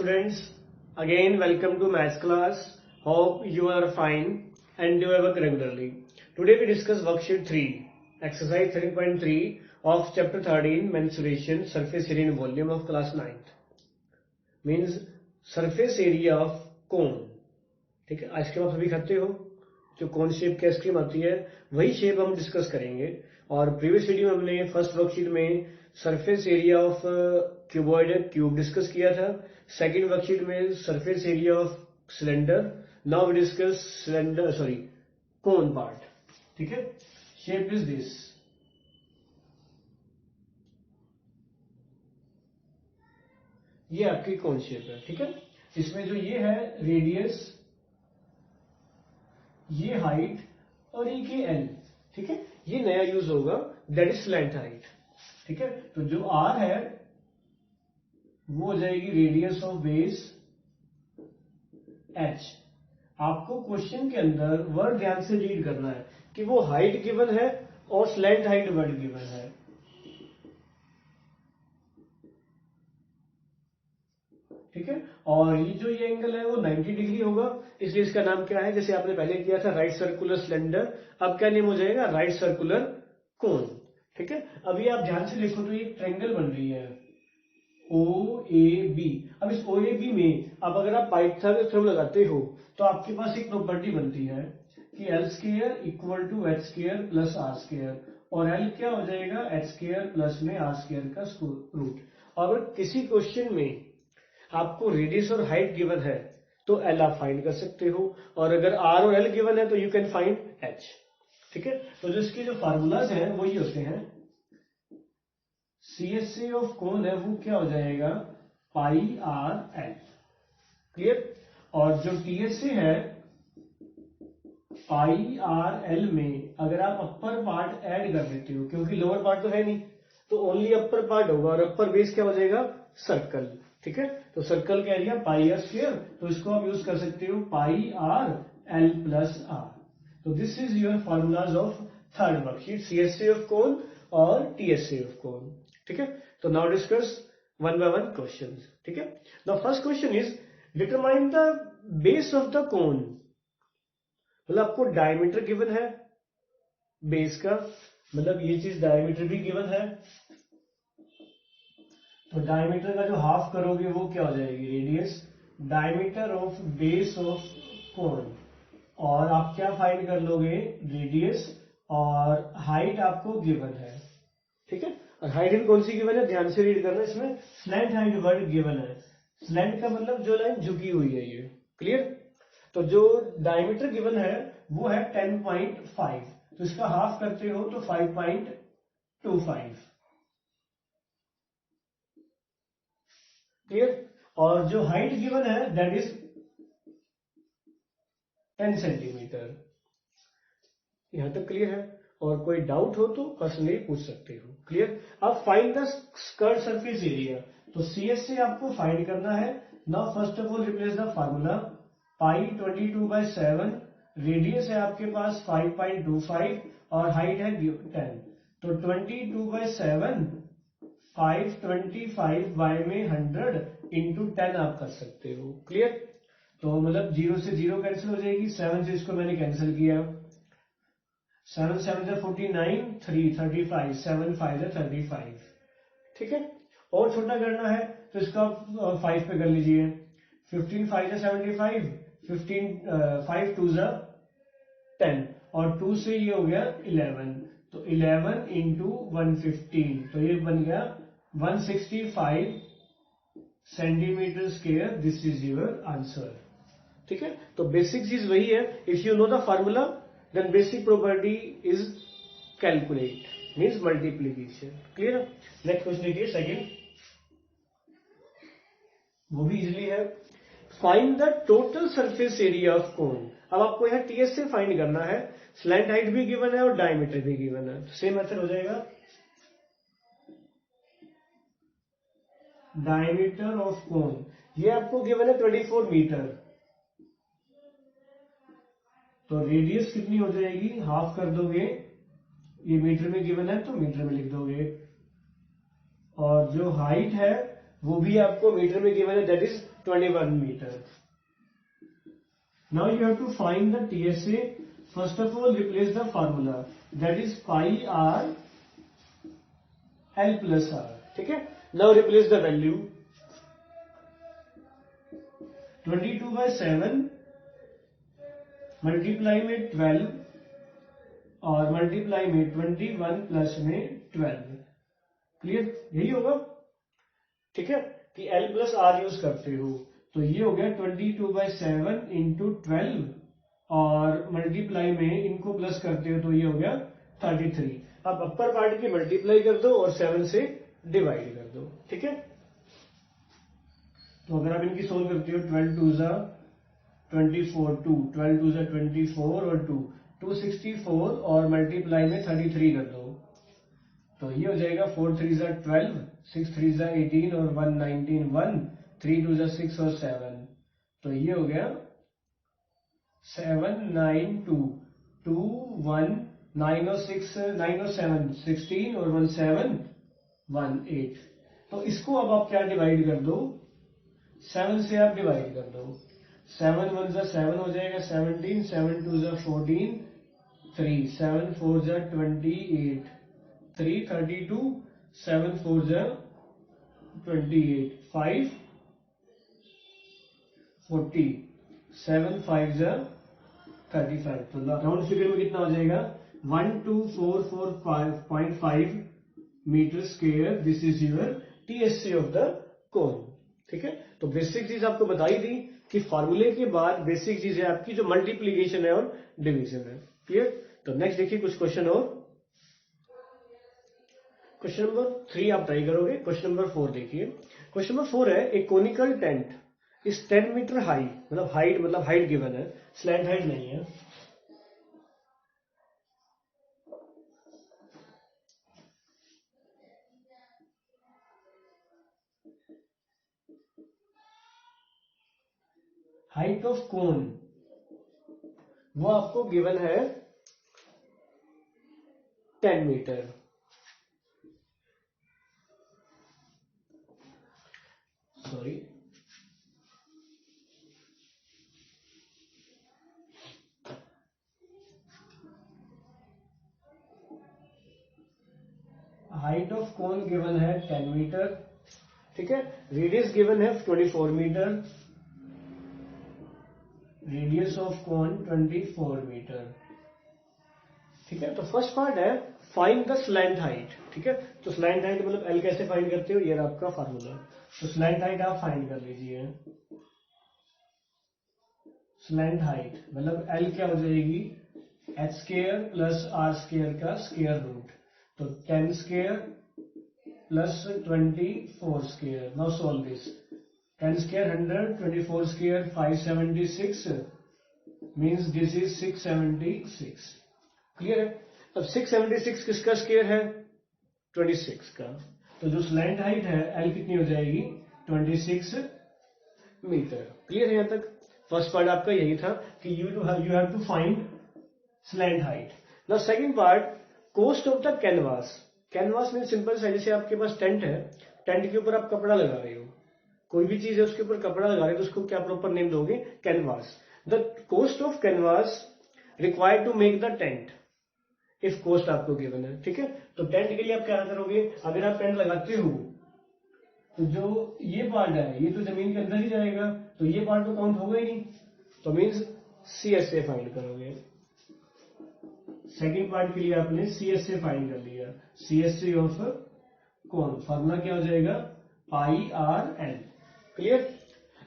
students, again welcome to maths class. Hope you are fine and do your work regularly. Today we discuss worksheet 3, exercise 3.3 of chapter 13, mensuration, surface area and volume of class 9th. Means surface area of cone. ठीक है, ice cream आप सभी खाते हो, जो कौन shape की ice cream आती है वही शेप हम डिस्कस करेंगे. और प्रीवियस वीडियो में हमने फर्स्ट वर्कशीट में surface area of cuboid cube discuss किया था. सेकंड वर्कशीट में surface area of cylinder. Now we discuss cylinder cone part. ठीक है, शेप इज दिस. ये आपकी कोन शेप है. ठीक है, इसमें जो ये है रेडियस, ये हाइट और ये एल. ठीक है, ये नया यूज होगा, दैट इज स्लैंट हाइट. ठीक है, तो जो आर है वो हो जाएगी रेडियस ऑफ बेस एच. आपको क्वेश्चन के अंदर वर्ड ध्यान से रीड करना है कि वो हाइट गिवन है और स्लैंट हाइट वर्ड गिवन है. ठीक है, और ये जो ये एंगल है वो 90 डिग्री होगा, इसलिए इसका नाम क्या है, जैसे आपने पहले किया था राइट सर्कुलर सिलेंडर, अब क्या नेम हो जाएगा, राइट सर्कुलर कोन. ठीक है, अभी आप ध्यान से देखो तो ये ट्रायंगल बन रही है ओ ए बी. अब इस ओ ए बी में अब अगर आप पाइथागोरस थ्योरम लगाते हो तो आपके पास एक प्रॉपर्टी बनती है कि L square equal to H square plus R square, और एल क्या हो जाएगा, एच स्क्वायर प्लस में आर स्क्वायर का रूट. और अगर किसी क्वेश्चन में आपको रेडियस और हाइट गिवन है तो एल आप फाइंड कर सकते हो, और अगर आर और एल गिवन है तो यू कैन फाइंड एच. ठीक है, तो जो इसके जो फार्मूलाज हैं वो ये होते हैं. CSA ऑफ कोन है वो क्या हो जाएगा, पाई आर एल. क्लियर. और जो TSA है पाई आर एल में अगर आप अपर पार्ट ऐड कर देते हो, क्योंकि लोअर पार्ट तो है नहीं, तो ओनली अपर पार्ट होगा, और अपर बेस क्या हो जाएगा, सर्कल. ठीक है, तो सर्कल का एरिया पाई आर स्क्वायर, तो इसको आप यूज कर सकते हो पाई आर एल प्लस आर. तो this is your formulas of third worksheet, CSA of कोन और TSA ऑफ कोन. ठीक है, तो now discuss one by one question. ठीक है, the first question is determine the base of the कोन. मतलब आपको diameter given है बेस का, मतलब ये चीज डायमीटर भी गिवन है, तो डायमीटर का जो हाफ करोगे वो क्या हो जाएगी, radius. Diameter of base of cone, और आप क्या फाइंड कर लोगे, रेडियस, और हाइट आपको गिवन है. ठीक है, और हाइट कौन सी गिवन है, ध्यान से रीड करना. इसमें स्लैंट हाइट वर्ड गिवन है. स्लैंट का मतलब जो लाइन झुकी हुई है ये. क्लियर. तो जो डायमीटर गिवन है वो है 10.5, तो इसका हाफ करते हो तो 5.25. क्लियर. और जो हाइट गिवन है दैट इज 10 सेंटीमीटर. यहां तक क्लियर है, और कोई डाउट हो तो पर्सनली पूछ सकते हो. क्लियर. अब find the skirt surface area, तो CSA आपको फाइंड करना है. Now first of all replace the formula. Pi 22/7, radius है आपके पास 5.25 और हाइट है 10. तो 22/7 525 बाय में 100 इंटू 10 आप कर सकते हो. क्लियर. तो मतलब 0 से 0 कैंसिल हो जाएगी, 7 से इसको मैंने कैंसिल किया, 7 7 से 49, 3 35, 7 5 से 35. ठीक है, और छोटा करना है तो इसका 5 पे कर लीजिए. 15 5 से 75, 15 5 2 से 10, और 2 से ये हो गया 11, तो 11 इंटू 115, तो ये बन गया 165 centimetre square. This is your answer. ठीक है, तो बेसिक चीज वही है. If you know the formula then basic property is calculate, means multiplication. Clear. Next question देखिए सेकेंड, वो भी इजिली है. Find the total surface area of cone. अब आपको यहाँ TSA फाइंड करना है, स्लैंट हाइट भी गिवन है और डायमीटर भी गिवन है. सेम मेथड हो जाएगा. डायमीटर ऑफ कोन ये आपको गिवन है 24 मीटर, तो रेडियस कितनी हो जाएगी, हाफ कर दोगे, ये मीटर में गिवन है तो मीटर में लिख दोगे, और जो हाइट है वो भी आपको मीटर में गिवन है, that is 21 meter. Now you have to find the TSA. First of all, replace the formula, that is pi r L plus r. ठीक है. Now replace the value. 22 by 7 multiply में 12 और multiply में 21 plus में 12. Clear? यही होगा. ठीक है कि L प्लस आर यूज करते हो तो ये हो गया 22 by 7 इंटू 12 और मल्टीप्लाई में इनको प्लस करते हो तो ये हो गया 33. अब अपर पार्ट की मल्टीप्लाई कर दो और 7 से डिवाइड कर दो. ठीक है. तो अगर आप इनकी सोल्व करते हो 12 2 जा 24 2 12 2 जा 24 और 2 264 और मल्टीप्लाई में 33 कर दो तो ये हो जाएगा 4 3 जा 12 6 3 जा 18 और 1 19 1 3 2 जा 6 और 7 तो ये हो गया 7 9 2 2 1 9 और 6 9 और 7 16 और 1 7 1 8. तो इसको अब आप क्या डिवाइड कर दो 7 से आप डिवाइड कर दो. 7 1 जा 7 हो जाएगा 17 7 2 जा 14 3 7 4 जा 28 3 32 7 4 जा 28 5 40 7 5 जा 35. तो राउंड फिगर में कितना हो जाएगा 12445.5 metre square. This is your TSA of the cone. ठीक है. तो बेसिक चीज आपको बताई दी कि फार्मूले के बाद बेसिक चीज है आपकी जो मल्टीप्लीकेशन है और डिवीजन है. क्लियर? तो नेक्स्ट देखिए कुछ क्वेश्चन और. क्वेश्चन नंबर 3 आप ट्राई करोगे. क्वेश्चन नंबर 4 देखिए. क्वेश्चन नंबर 4 है A conical tent is 10 metre high. मतलब हाइट गिवन है, स्लैंट हाइट नहीं है. हाइट ऑफ कोन वो आपको गिवन है 10 metre. Sorry, height of cone given है 10 मीटर. ठीक है. रेडियस गिवन है 24 metre. Radius of cone 24 metre. ठीक है. तो फर्स्ट पार्ट है फाइंड द स्लैंट हाइट. ठीक है. तो स्लैंट हाइट मतलब L कैसे फाइंड करते हो, ये आपका फार्मूला. तो स्लैंट हाइट आप फाइंड कर लीजिए. स्लैंट हाइट मतलब L क्या हो जाएगी h square plus r square का स्क्वायर रूट. तो 10 square plus 24 square. Now solve this. 10 square 100 24 square 576 means this is 676. Clear है. अब 676 किसका स्क्वायर है 26 का. तो जो स्लैंट हाइट है L कितनी हो जाएगी 26 मीटर. क्लियर है. यहां तक फर्स्ट पार्ट आपका यही था कि you have to find slant height. Now second part cost of the canvas. Canvas में सिंपल सा जैसे आपके पास टेंट है, टेंट के ऊपर आप कपड़ा लगा रहे हो, कोई भी चीज है उसके ऊपर कपड़ा लगा रहे हो तो उसको क्या प्रॉपर नेम दोगे canvas. The cost of canvas required to make the tent if cost आपको गिवन है. ठीक है. तो टेंट के लिए आप क्या करोगे, अगर आप टेंट लगाते हो तो जो ये पार्ट है ये तो जमीन के अंदर ही जाएगा तो ये पार्ट तो काउंट होगा ही नहीं. तो मीन्स CSA फाइंड करोगे. सेकेंड पार्ट के लिए आपने CSA फाइंड कर लिया. CSA ऑफ कोन फॉर्मूला क्या हो जाएगा पाई r L. क्लियर.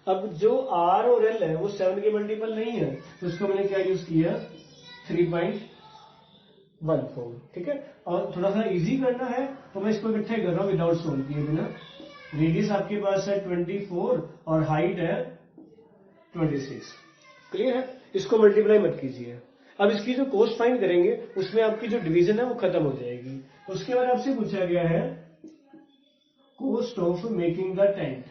अब जो R और L है वो 7 के मल्टीपल नहीं है तो उसको मैंने क्या यूज किया 3.14. ठीक है. और थोड़ा सा इजी करना है तो मैं इसको इकट्ठे कर रहा हूं विदाउट सोल्व किए बिना. रेडियस आपके पास है 24 और हाइट है 26. क्लियर है. इसको मल्टीप्लाई मत कीजिए. अब इसकी जो कोस्ट फाइंड करेंगे उसमें आपकी जो डिवीजन है वो खत्म हो जाएगी. उसके बाद आपसे पूछा गया है cost of making the tent.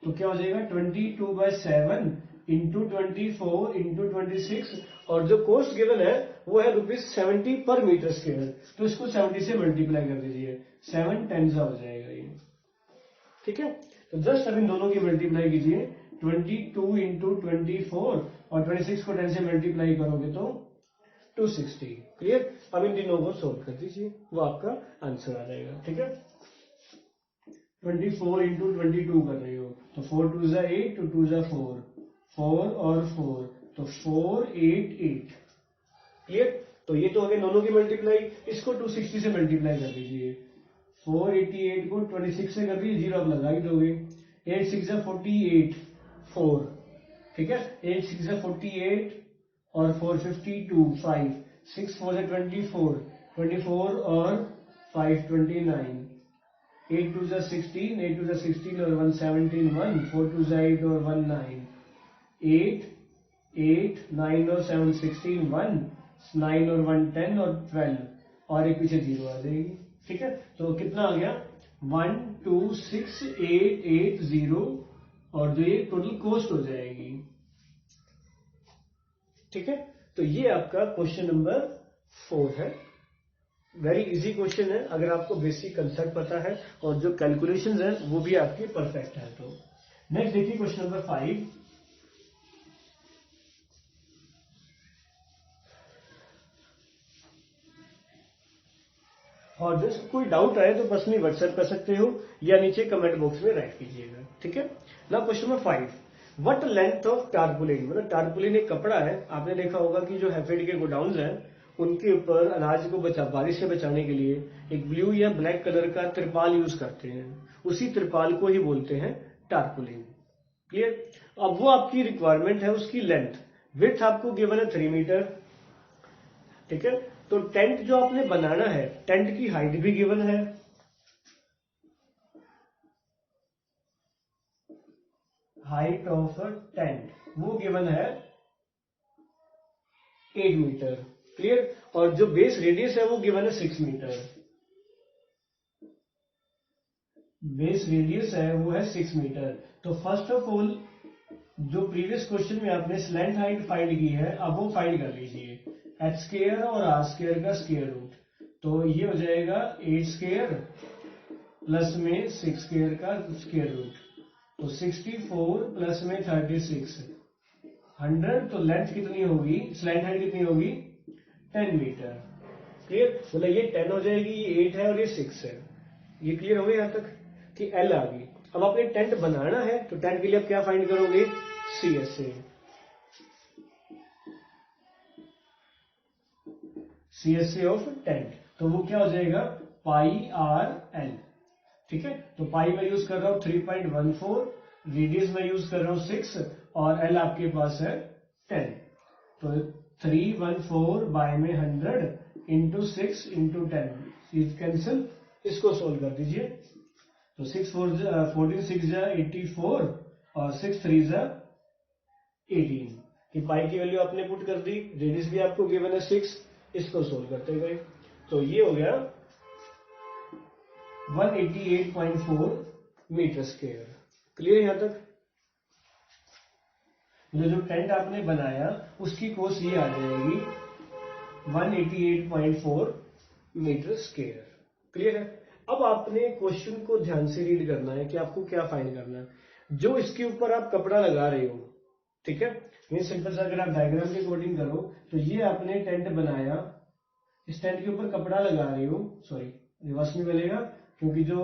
तो क्या हो जाएगा 22 by 7 इंटू 24 इंटू 26 और जो कोस्ट गिवन है वो है ₹70 पर मीटर स्क्वायर. तो इसको 70 से मल्टीप्लाई कर दीजिए. 7 10 हो जाएगा ये. ठीक है, तो जस्ट अब इन दोनों की मल्टीप्लाई कीजिए, 22 इंटू 24 और 26 को 10 से मल्टीप्लाई करोगे तो 260। क्लियर, अब इन तीनों को सोल्व कर दीजिए, वो आपका आंसर आ जाएगा। ठीक है, 24 इंटू 22 कर रहे हो तो 4 2 जा 8, 2 2 जा 4, 4 और 4 तो 488। क्लियर, तो ये तो हो गया दोनों की मल्टीप्लाई, इसको 260 से मल्टीप्लाई कर दीजिए। 488 को 26 से कर दीजिए, जीरो आप लगा ही दोगे। 8 6 जा 48, 4, ठीक है, 8 6 जा 48 और 452, 5, 6 4 जा 24, 24 और 5 29, 8 2 जा 16, 8 2 जा 16 और 1 17, 1, 4 2 जा 8 और 1 9, 8 8 9 और 7 16, 1 9 और 1 10 और 12 और एक पीछे जीरो आ जाएगी। ठीक है, तो कितना आ गया 126880 और जो ये टोटल कॉस्ट हो जाएगी। ठीक है, तो ये आपका क्वेश्चन नंबर 4 है। वेरी इजी क्वेश्चन है, अगर आपको बेसिक कंसेप्ट पता है और जो कैलकुलेशंस है वो भी आपकी परफेक्ट है। तो नेक्स्ट देखिए क्वेश्चन नंबर 5। और जैसे कोई डाउट आए तो बस में व्हाट्सएप कर सकते हो या नीचे कमेंट बॉक्स में राइट कीजिएगा। ठीक है, ना question number 5, what length of tarpaulin. मतलब टारपुलिन एक कपड़ा है, आपने देखा होगा कि जो हैफेड के गोडाउन्स हैं उनके ऊपर अनाज को बारिश से बचाने के लिए एक ब्लू या ब्लैक कलर का तिरपाल यूज करते हैं, उसी तिरपाल को ही बोलते हैं टारपुलिन। क्लियर, अब वो आपकी रिक्वायरमेंट है उसकी लेंथ, विड्थ आपको गिवन है 3 मीटर। ठीक है, तो टेंट जो आपने बनाना है, टेंट की हाइट भी गिवन है, हाइट ऑफ टेंट वो गिवन है 8 मीटर। क्लियर, और जो बेस रेडियस है वो गिवन है 6 मीटर। बेस रेडियस है वो है 6 मीटर। तो फर्स्ट ऑफ ऑल जो प्रीवियस क्वेश्चन में आपने स्लैंट हाइट फाइंड की है, अब वो फाइंड कर लीजिए, h स्क्वायर और r स्क्वायर का स्क्वायर रूट। तो ये हो जाएगा 8 स्क्वायर प्लस में 6 स्क्वायर का स्क्वायर रूट, तो 64 प्लस में 36, 100। तो लेंथ कितनी होगी, स्लैंट हाइट कितनी होगी 10 मीटर। क्लियर, मतलब ये 10 हो जाएगी, ये 8 है और ये 6 है। ये क्लियर हो गया यहाँ तक कि L आ गई। अब आपने टेंट बनाना है तो टेंट के लिए आप क्या फाइंड करोगे, CSA। CSA ऑफ टेंट, तो वो क्या हो जाएगा पाई आर एल। ठीक है, तो पाई में यूज कर रहा हूं 3.14, रेडियस में यूज कर रहा हूं 6 और एल आपके पास है 10। तो 314 बाय में 100 इंटू 6 इंटू 10 कैंसिल, इसको सोल्व कर दीजिए। तो 6 14 6 जा 84 और 6 3 जा 18 कि पाई की वैल्यू आपने पुट कर दी, रेडियस भी आपको गिवन है 6, इसको सोल्व करते गए तो ये हो गया 188.4 मीटर स्क्वायर। क्लियर यहां तक, जो टेंट आपने बनाया उसकी कॉस्ट ये आ जाएगी 188.4 मीटर स्क्वायर। क्लियर है, अब आपने क्वेश्चन को ध्यान से रीड करना है कि आपको क्या फाइंड करना है। जो इसके ऊपर आप कपड़ा लगा रहे हो, ठीक है, ये सिंपल सा अगर आप डायग्राम के अकॉर्डिंग करो तो ये आपने टेंट बनाया, इस टेंट के ऊपर कपड़ा लगा रहे हो, सॉरी रिवर्स में बनेगा क्योंकि जो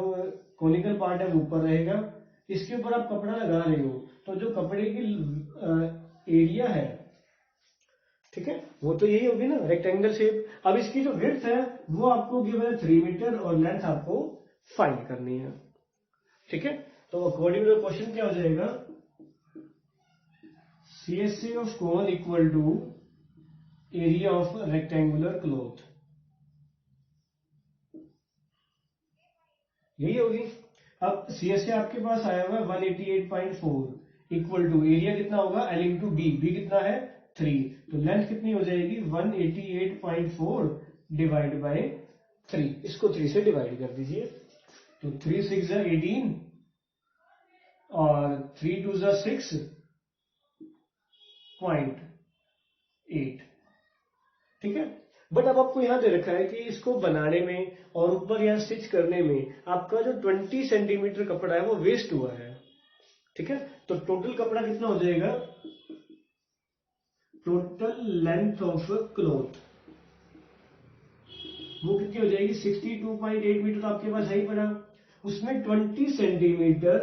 कोनिकल पार्ट है वो ऊपर रहेगा, इसके ऊपर आप कपड़ा लगा रहे हो तो जो कपड़े की एरिया है, ठीक है, वो तो यही होगी ना रेक्टेंगल शेप। अब इसकी जो विड्थ है वो आपको गिवन है 3 मीटर और लेंथ आपको फाइंड करनी है। ठीक है, तो अकॉर्डिंग टू क्वेश्चन क्या हो जाएगा, CSA of cone equal to area of rectangular cloth, यही होगी। अब CSA आपके पास आया हुआ 188.4 इक्वल टू एरिया कितना होगा L इंटू बी, बी कितना है 3, तो लेंथ कितनी हो जाएगी 188.4 डिवाइड बाय 3, इसको 3 से डिवाइड कर दीजिए। तो 3 6 जा 18 और 3 2 जा 6.8। ठीक है, बट अब आपको यहां दे रखा है कि इसको बनाने में और ऊपर यहाँ स्टिच करने में आपका जो 20 सेंटीमीटर कपड़ा है वो वेस्ट हुआ है, ठीक है। तो टोटल कपड़ा कितना हो जाएगा, टोटल लेंथ ऑफ क्लॉथ वो कितनी हो जाएगी 62.8 मीटर, तो आपके पास है ही पड़ा, उसमें 20 सेंटीमीटर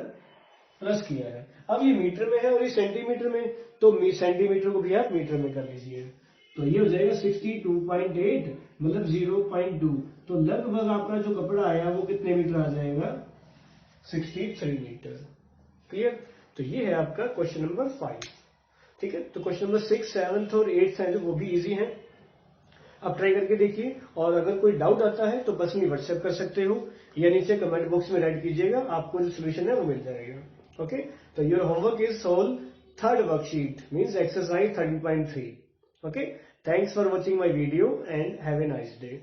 प्लस किया है। अब ये मीटर में है और ये सेंटीमीटर में, तो सेंटीमीटर को भी आप मीटर में कर लीजिए, तो ये हो जाएगा 62.8 मतलब 0.2, तो लगभग आपका जो कपड़ा आया वो कितने मीटर आ जाएगा 63 मीटर। क्लियर। तो ये है आपका क्वेश्चन नंबर 5, ठीक है। तो क्वेश्चन नंबर 6, 7 और 8 है जो वो भी इजी है, आप ट्राई करके देखिए, और अगर कोई डाउट आता है तो बस में व्हाट्सएप कर सकते हो या नीचे कमेंट बॉक्स में राइट कीजिएगा, आपको जो सोल्यूशन है वो मिल जाएगा। ओके, तो your homework is solve third worksheet means exercise 13.3। Okay, thanks for watching my video and have a nice day.